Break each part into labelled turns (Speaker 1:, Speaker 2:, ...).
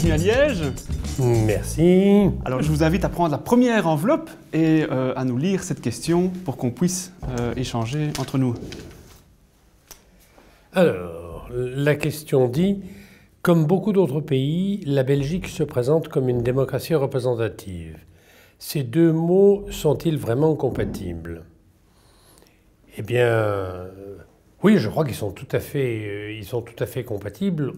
Speaker 1: bienvenue à Liège.
Speaker 2: Merci.
Speaker 1: Alors je vous invite à prendre la première enveloppe et à nous lire cette question pour qu'on puisse échanger entre nous.
Speaker 2: Alors, la question dit, comme beaucoup d'autres pays, la Belgique se présente comme une démocratie représentative. Ces deux mots sont-ils vraiment compatibles? Eh bien, oui, je crois qu'ils sont tout à fait compatibles.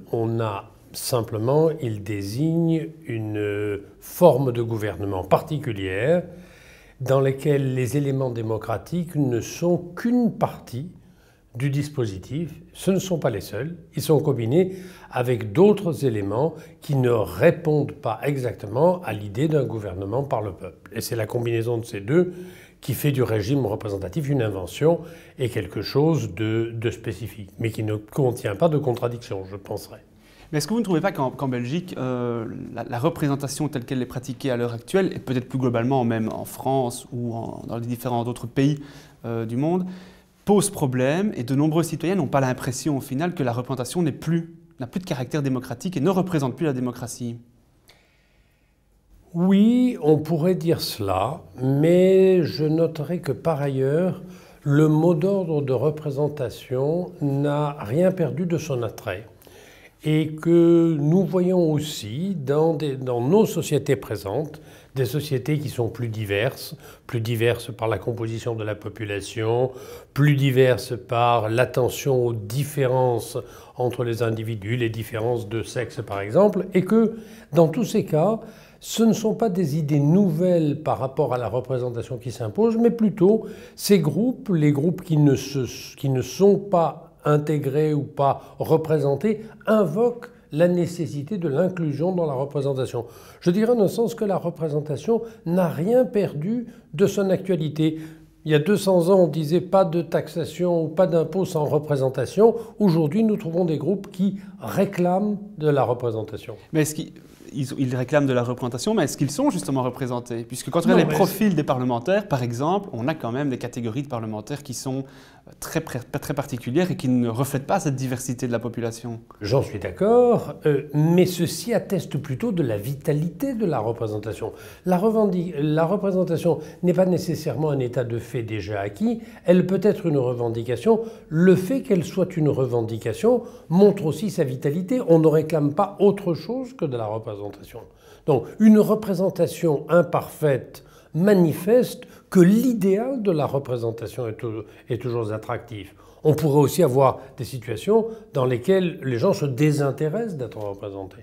Speaker 2: Simplement, ils désignent une forme de gouvernement particulière dans laquelle les éléments démocratiques ne sont qu'une partie du dispositif. Ce ne sont pas les seuls. Ils sont combinés avec d'autres éléments qui ne répondent pas exactement à l'idée d'un gouvernement par le peuple. Et c'est la combinaison de ces deux qui fait du régime représentatif une invention et quelque chose de spécifique, mais qui ne contient pas de contradiction, je penserais.
Speaker 1: Mais est-ce que vous ne trouvez pas qu'en Belgique, la représentation telle qu'elle est pratiquée à l'heure actuelle, et peut-être plus globalement même en France ou dans les différents autres pays du monde, pose problème et de nombreux citoyens n'ont pas l'impression au final que la représentation n'a plus de caractère démocratique et ne représente plus la démocratie?
Speaker 2: Oui, on pourrait dire cela, mais je noterai que par ailleurs, le mot d'ordre de représentation n'a rien perdu de son attrait. Et que nous voyons aussi dans nos sociétés présentes, des sociétés qui sont plus diverses par la composition de la population, plus diverses par l'attention aux différences entre les individus, les différences de sexe par exemple, et que dans tous ces cas, ce ne sont pas des idées nouvelles par rapport à la représentation qui s'impose, mais plutôt ces groupes, les groupes qui ne sont pas intégrés ou pas représentés, invoquent la nécessité de l'inclusion dans la représentation. Je dirais en un sens que la représentation n'a rien perdu de son actualité. Il y a 200 ans, on disait pas de taxation ou pas d'impôt sans représentation. Aujourd'hui, nous trouvons des groupes qui réclament de la représentation.
Speaker 1: Mais est-ce qu'ils réclament de la représentation, mais est-ce qu'ils sont justement représentés? Puisque quand on regarde les profils des parlementaires, par exemple, on a quand même des catégories de parlementaires qui sont très particulières et qui ne reflètent pas cette diversité de la population.
Speaker 2: J'en suis d'accord, mais ceci atteste plutôt de la vitalité de la représentation. La représentation n'est pas nécessairement un état de fait déjà acquis, elle peut être une revendication. Le fait qu'elle soit une revendication montre aussi sa vitalité. On ne réclame pas autre chose que de la représentation. Donc une représentation imparfaite manifeste que l'idéal de la représentation est toujours attractif. On pourrait aussi avoir des situations dans lesquelles les gens se désintéressent d'être représentés.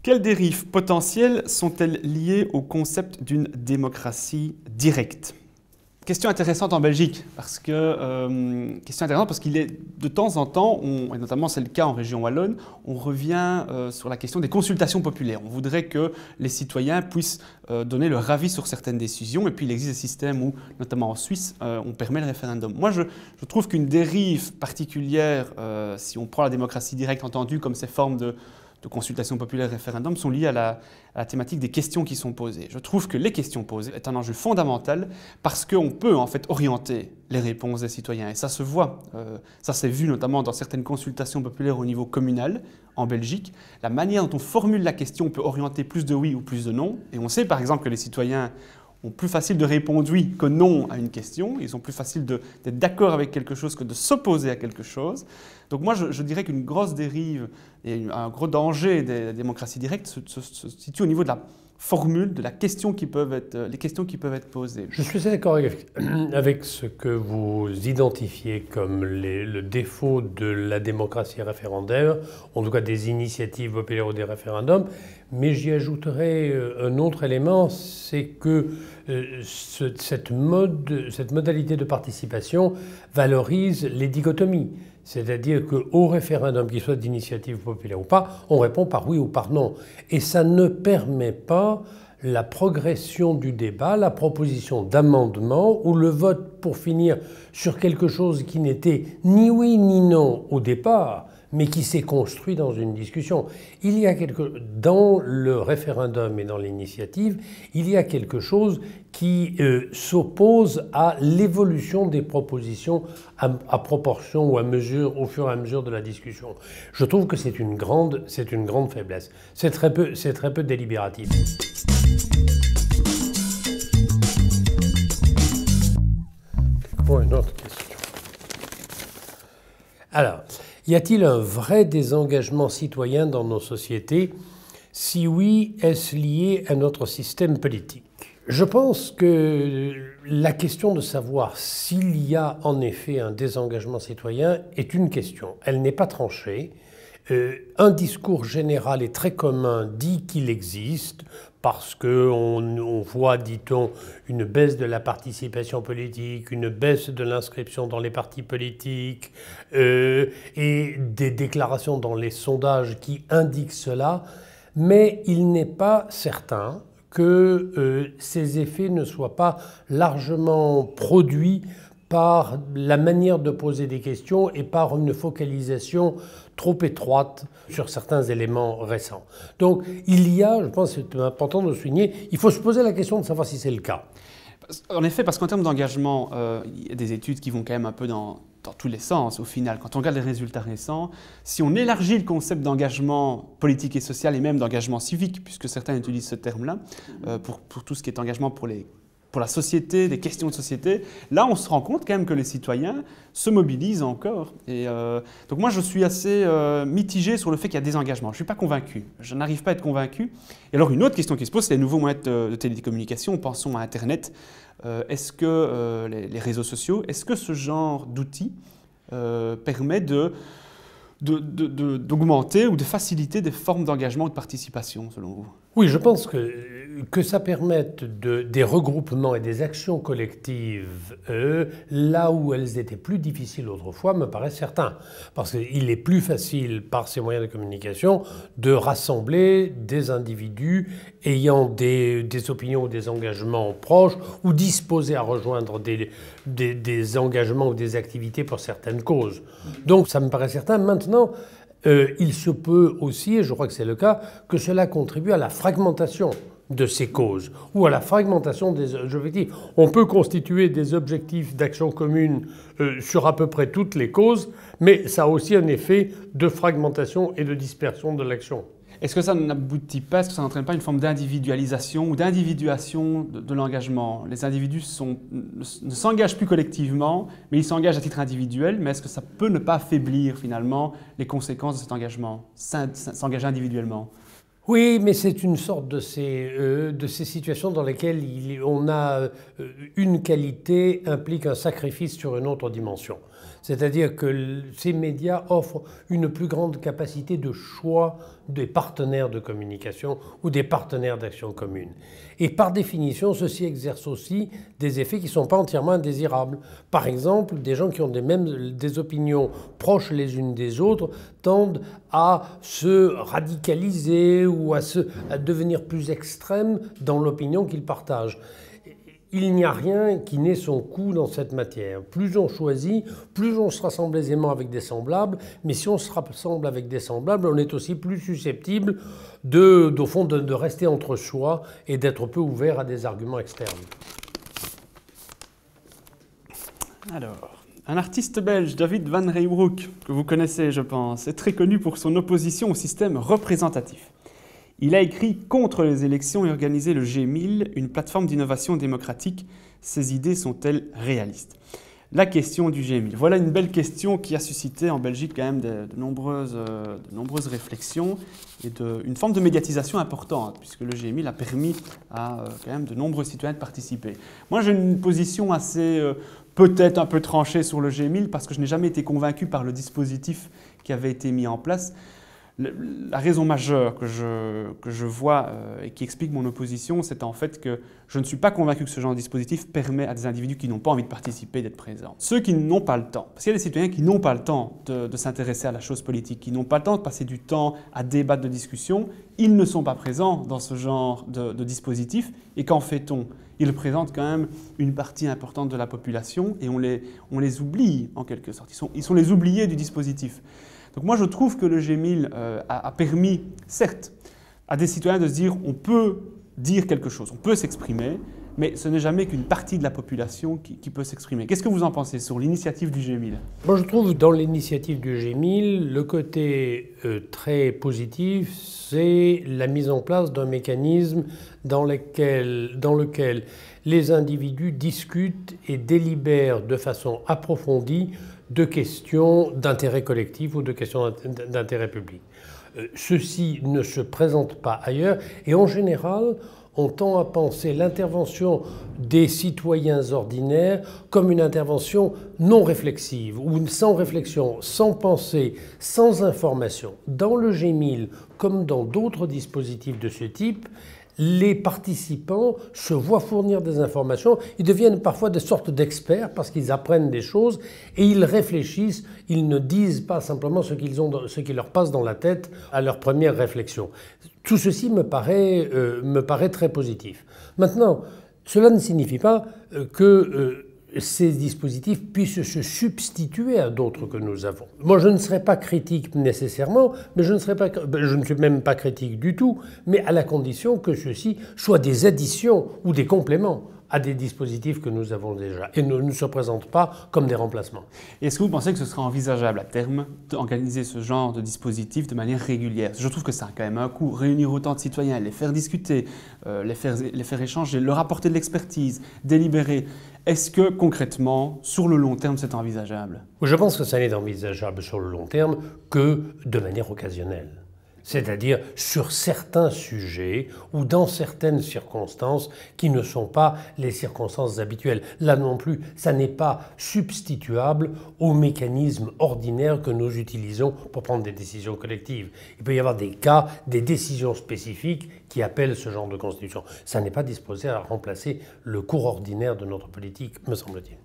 Speaker 1: Quelles dérives potentielles sont-elles liées au concept d'une démocratie directe? Question intéressante en Belgique, parce qu'il est de temps en temps, et notamment c'est le cas en région wallonne, on revient sur la question des consultations populaires. On voudrait que les citoyens puissent donner leur avis sur certaines décisions, et puis il existe des systèmes où, notamment en Suisse, on permet le référendum. Moi, je trouve qu'une dérive particulière, si on prend la démocratie directe entendue comme ces formes de consultation populaire et référendum, sont liées à la thématique des questions qui sont posées. Je trouve que les questions posées est un enjeu fondamental parce qu'on peut en fait orienter les réponses des citoyens. Et ça se voit, ça s'est vu notamment dans certaines consultations populaires au niveau communal en Belgique. La manière dont on formule la question peut orienter plus de oui ou plus de non. Et on sait par exemple que les citoyens ont plus facile de répondre oui que non à une question. Ils ont plus facile d'être d'accord avec quelque chose que de s'opposer à quelque chose. Donc moi, je dirais qu'une grosse dérive et un gros danger des démocraties directes se situe au niveau de la formule, de les questions qui peuvent être posées.
Speaker 2: Je suis assez d'accord avec ce que vous identifiez comme le défaut de la démocratie référendaire, en tout cas des initiatives populaires ou des référendums, mais j'y ajouterai un autre élément, c'est que cette modalité de participation valorise les dichotomies. C'est-à-dire qu'au référendum, qu'il soit d'initiative populaire ou pas, on répond par oui ou par non. Et ça ne permet pas la progression du débat, la proposition d'amendement ou le vote pour finir sur quelque chose qui n'était ni oui ni non au départ, mais qui s'est construit dans une discussion. Dans le référendum et dans l'initiative, il y a quelque chose qui s'oppose à l'évolution des propositions à proportion ou au fur et à mesure de la discussion. Je trouve que c'est une grande faiblesse. C'est très peu délibératif. Pour une autre question. Alors, y a-t-il un vrai désengagement citoyen dans nos sociétés? Si oui, est-ce lié à notre système politique? Je pense que la question de savoir s'il y a en effet un désengagement citoyen est une question. Elle n'est pas tranchée. Un discours général et très commun dit qu'il existe parce qu'on voit, dit-on, une baisse de la participation politique, une baisse de l'inscription dans les partis politiques et des déclarations dans les sondages qui indiquent cela, mais il n'est pas certain que ces effets ne soient pas largement produits par la manière de poser des questions et par une focalisation trop étroite sur certains éléments récents. Donc il y a, je pense que c'est important de le souligner, il faut se poser la question de savoir si c'est le cas.
Speaker 1: En effet, parce qu'en termes d'engagement, il y a des études qui vont quand même un peu dans tous les sens au final. Quand on regarde les résultats récents, si on élargit le concept d'engagement politique et social et même d'engagement civique, puisque certains utilisent ce terme-là, pour tout ce qui est engagement pour la société, des questions de société, là on se rend compte quand même que les citoyens se mobilisent encore. Et donc moi je suis assez mitigé sur le fait qu'il y a des engagements. Je ne suis pas convaincu, je n'arrive pas à être convaincu. Et alors une autre question qui se pose, c'est les nouveaux moyens de télécommunication, pensons à Internet. Est-ce que les réseaux sociaux, est-ce que ce genre d'outils permet d'augmenter ou de faciliter des formes d'engagement ou de participation selon vous?
Speaker 2: Oui, je pense que ça permette des regroupements et des actions collectives là où elles étaient plus difficiles autrefois me paraît certain. Parce qu'il est plus facile par ces moyens de communication de rassembler des individus ayant des opinions ou des engagements proches ou disposés à rejoindre des engagements ou des activités pour certaines causes. Donc ça me paraît certain. Maintenant, il se peut aussi, et je crois que c'est le cas, que cela contribue à la fragmentation de ces causes ou à la fragmentation des objectifs. On peut constituer des objectifs d'action commune sur à peu près toutes les causes, mais ça a aussi un effet de fragmentation et de dispersion de l'action.
Speaker 1: Est-ce que ça n'aboutit pas, est-ce que ça n'entraîne pas une forme d'individualisation ou d'individuation de l'engagement? Les individus ne s'engagent plus collectivement, mais ils s'engagent à titre individuel. Mais est-ce que ça peut ne pas affaiblir finalement les conséquences de cet engagement, s'engager individuellement?
Speaker 2: Oui, mais c'est une sorte de ces situations dans lesquelles on a une qualité implique un sacrifice sur une autre dimension. C'est-à-dire que ces médias offrent une plus grande capacité de choix des partenaires de communication ou des partenaires d'action commune. Et par définition, ceci exerce aussi des effets qui ne sont pas entièrement indésirables. Par exemple, des gens qui ont des opinions proches les unes des autres tendent à se radicaliser ou à devenir plus extrêmes dans l'opinion qu'ils partagent. Il n'y a rien qui n'ait son coût dans cette matière. Plus on choisit, plus on se rassemble aisément avec des semblables, mais si on se rassemble avec des semblables, on est aussi plus susceptible au fond, de rester entre soi et d'être peu ouvert à des arguments externes.
Speaker 1: Alors, un artiste belge, David Van Reybrouck, que vous connaissez je pense, est très connu pour son opposition au système représentatif. Il a écrit contre les élections et organisé le G1000, une plateforme d'innovation démocratique. Ces idées sont-elles réalistes? La question du G1000. Voilà une belle question qui a suscité en Belgique quand même de nombreuses réflexions et une forme de médiatisation importante, puisque le G1000 a permis à quand même de nombreux citoyens de participer. Moi j'ai une position assez peut-être un peu tranchée sur le G1000 parce que je n'ai jamais été convaincu par le dispositif qui avait été mis en place. La raison majeure que je vois et qui explique mon opposition, c'est en fait que je ne suis pas convaincu que ce genre de dispositif permet à des individus qui n'ont pas envie de participer d'être présents. Ceux qui n'ont pas le temps, parce qu'il y a des citoyens qui n'ont pas le temps de s'intéresser à la chose politique, qui n'ont pas le temps de passer du temps à débattre de discussions, ils ne sont pas présents dans ce genre de dispositif. Et qu'en fait-on? Ils représentent quand même une partie importante de la population et on les oublie en quelque sorte. Ils sont les oubliés du dispositif. Donc moi je trouve que le G1000 a permis, certes, à des citoyens de se dire on peut dire quelque chose, on peut s'exprimer, mais ce n'est jamais qu'une partie de la population qui peut s'exprimer. Qu'est-ce que vous en pensez sur l'initiative du G1000?
Speaker 2: Moi, je trouve dans l'initiative du G1000, le côté très positif, c'est la mise en place d'un mécanisme dans lequel les individus discutent et délibèrent de façon approfondie de questions d'intérêt collectif ou de questions d'intérêt public. Ceci ne se présente pas ailleurs et en général, on tend à penser l'intervention des citoyens ordinaires comme une intervention non réflexive ou sans réflexion, sans pensée, sans information. Dans le G1000, comme dans d'autres dispositifs de ce type, les participants se voient fournir des informations, ils deviennent parfois des sortes d'experts parce qu'ils apprennent des choses et ils réfléchissent, ils ne disent pas simplement ce qui leur passe dans la tête à leur première réflexion. Tout ceci me paraît très positif. Maintenant, cela ne signifie pas que ces dispositifs puissent se substituer à d'autres que nous avons. Moi, je ne serais pas critique nécessairement, mais je ne suis même pas critique du tout, mais à la condition que ceux-ci soient des additions ou des compléments à des dispositifs que nous avons déjà et ne se présentent pas comme des remplacements.
Speaker 1: Est-ce que vous pensez que ce sera envisageable à terme d'organiser ce genre de dispositif de manière régulière? Je trouve que ça a quand même un coût. Réunir autant de citoyens, les faire discuter, les faire échanger, leur apporter de l'expertise, délibérer. Est-ce que concrètement, sur le long terme, c'est envisageable?
Speaker 2: Je pense que ça n'est envisageable sur le long terme que de manière occasionnelle. C'est-à-dire sur certains sujets ou dans certaines circonstances qui ne sont pas les circonstances habituelles. Là non plus, ça n'est pas substituable aux mécanismes ordinaires que nous utilisons pour prendre des décisions collectives. Il peut y avoir des cas, des décisions spécifiques qui appellent ce genre de constitution. Ça n'est pas disposé à remplacer le cours ordinaire de notre politique, me semble-t-il.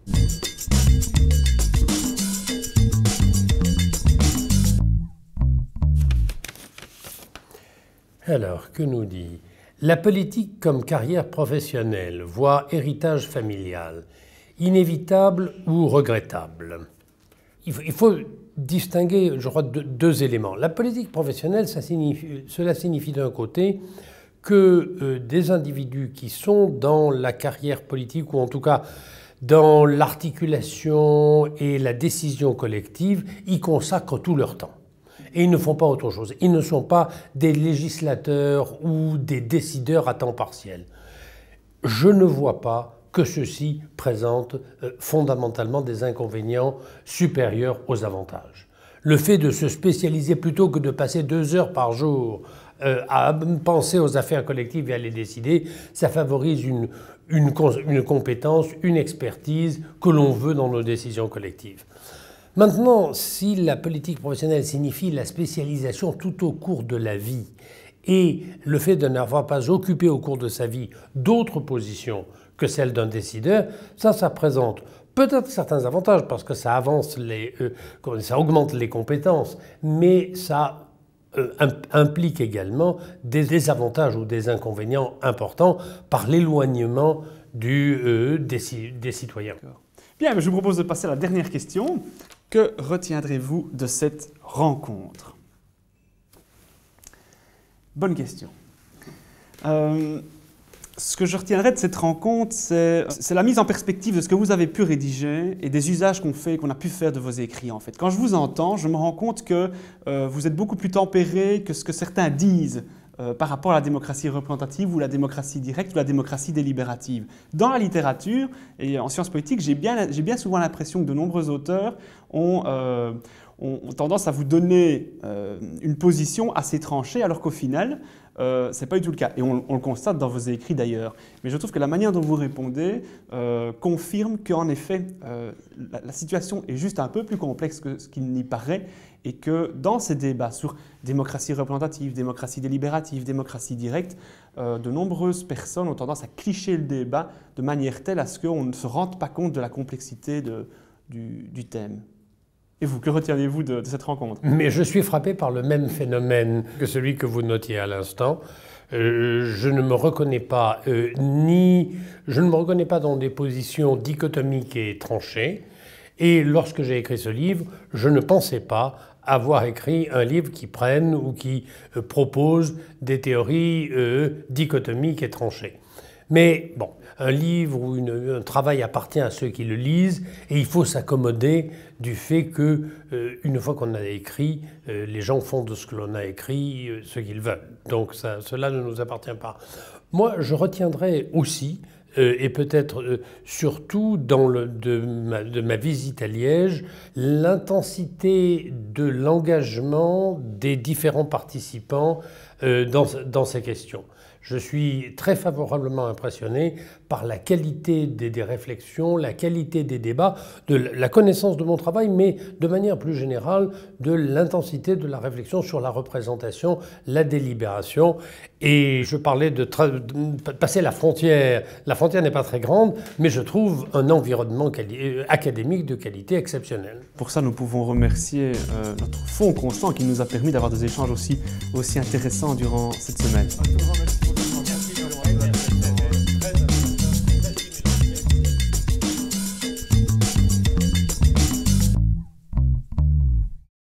Speaker 2: Alors, que nous dit? La politique comme carrière professionnelle, voire héritage familial, inévitable ou regrettable? Il faut distinguer, je crois, deux éléments. La politique professionnelle, cela signifie d'un côté que des individus qui sont dans la carrière politique, ou en tout cas dans l'articulation et la décision collective, y consacrent tout leur temps. Et ils ne font pas autre chose. Ils ne sont pas des législateurs ou des décideurs à temps partiel. Je ne vois pas que ceci présente fondamentalement des inconvénients supérieurs aux avantages. Le fait de se spécialiser plutôt que de passer 2 heures par jour à penser aux affaires collectives et à les décider, ça favorise une compétence, une expertise que l'on veut dans nos décisions collectives. Maintenant, si la politique professionnelle signifie la spécialisation tout au cours de la vie et le fait de n'avoir pas occupé au cours de sa vie d'autres positions que celles d'un décideur, ça présente peut-être certains avantages parce que ça ça augmente les compétences, mais ça implique également des désavantages ou des inconvénients importants par l'éloignement des citoyens.
Speaker 1: Bien, je vous propose de passer à la dernière question. Que retiendrez-vous de cette rencontre? Bonne question. Ce que je retiendrai de cette rencontre, c'est la mise en perspective de ce que vous avez pu rédiger et des usages qu'on a pu faire de vos écrits, en fait. Quand je vous entends, je me rends compte que vous êtes beaucoup plus tempéré que ce que certains disent par rapport à la démocratie représentative ou la démocratie directe ou la démocratie délibérative. Dans la littérature et en sciences politiques, j'ai bien souvent l'impression que de nombreux auteurs ont tendance à vous donner une position assez tranchée, alors qu'au final, ce n'est pas du tout le cas. Et on le constate dans vos écrits d'ailleurs. Mais je trouve que la manière dont vous répondez confirme qu'en effet, la situation est juste un peu plus complexe que ce qu'il n'y paraît et que dans ces débats sur démocratie représentative, démocratie délibérative, démocratie directe, de nombreuses personnes ont tendance à clicher le débat de manière telle à ce qu'on ne se rende pas compte de la complexité du thème. Et vous, que retiendrez-vous de cette rencontre?
Speaker 2: Mais je suis frappé par le même phénomène que celui que vous notiez à l'instant. Je ne me reconnais pas dans des positions dichotomiques et tranchées. Et lorsque j'ai écrit ce livre, je ne pensais pas avoir écrit un livre qui prenne ou qui propose des théories dichotomiques et tranchées. Mais bon, un livre ou un travail appartient à ceux qui le lisent et il faut s'accommoder du fait que, une fois qu'on a écrit, les gens font de ce que l'on a écrit ce qu'ils veulent. Donc cela ne nous appartient pas. Moi, je retiendrai aussi, et peut-être surtout de ma visite à Liège, l'intensité de l'engagement des différents participants dans ces questions. Je suis très favorablement impressionné par la qualité des réflexions, la qualité des débats, de la connaissance de mon travail, mais de manière plus générale, de l'intensité de la réflexion sur la représentation, la délibération. Et je parlais de passer la frontière. La frontière n'est pas très grande, mais je trouve un environnement académique de qualité exceptionnelle.
Speaker 1: Pour ça, nous pouvons remercier notre fonds Constant qui nous a permis d'avoir des échanges aussi intéressants durant cette semaine.